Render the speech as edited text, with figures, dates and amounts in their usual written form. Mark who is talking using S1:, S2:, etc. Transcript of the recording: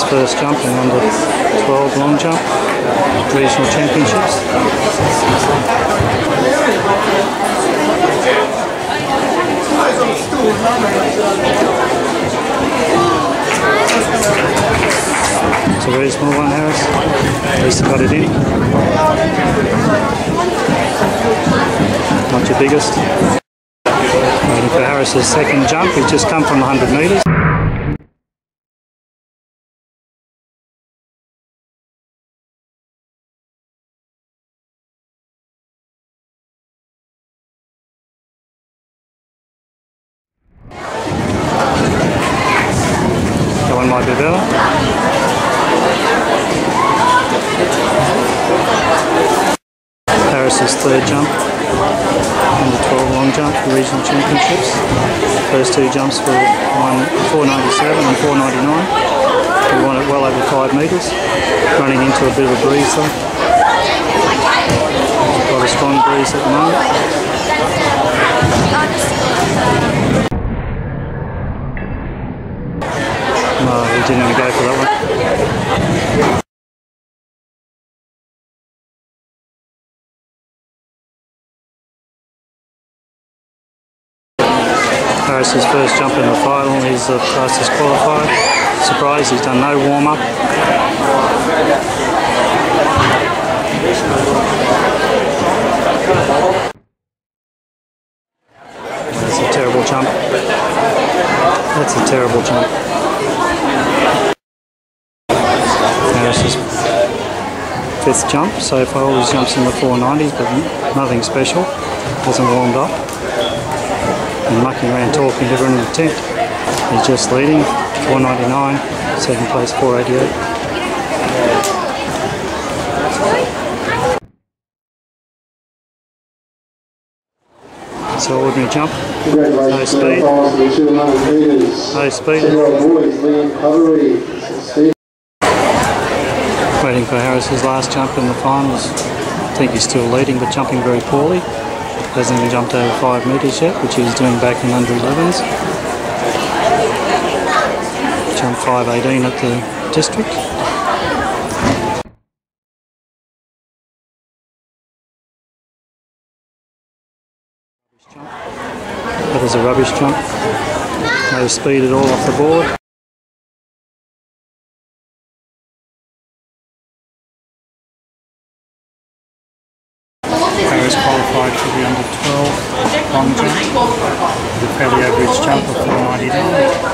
S1: Harris's first jump in under 12 long jump, regional championships. It's a very small one, Harris. At least he got it in. Not your biggest. Waiting for Harris's second jump. He's just come from 100 metres. That one might be better. Harris's third jump, under 12 long jump for regional championships. First two jumps for 497 and 499. He won it well over 5 metres, running into a bit of a breeze though. Got a strong breeze at the moment. No, he didn't even go for that one. Harris's first jump in the final, he's the fastest qualified. Surprised he's done no warm-up. That's a terrible jump. That's a terrible jump. Harris's fifth jump so far, all his jumps in the 490s, but nothing special. Hasn't warmed up. And mucking around talking to everyone in the tent. He's just leading, 499, second place 488. So ordinary jump, no speed. No speed. Waiting for Harris's last jump in the finals. I think he's still leading but jumping very poorly. Hasn't even jumped over 5 metres yet, which he's doing back in under 11s. Jumped 518 at the district. That was a rubbish jump. No speed at all off the board. Harris qualified for the under 12 long jump with a fairly average jump of 499.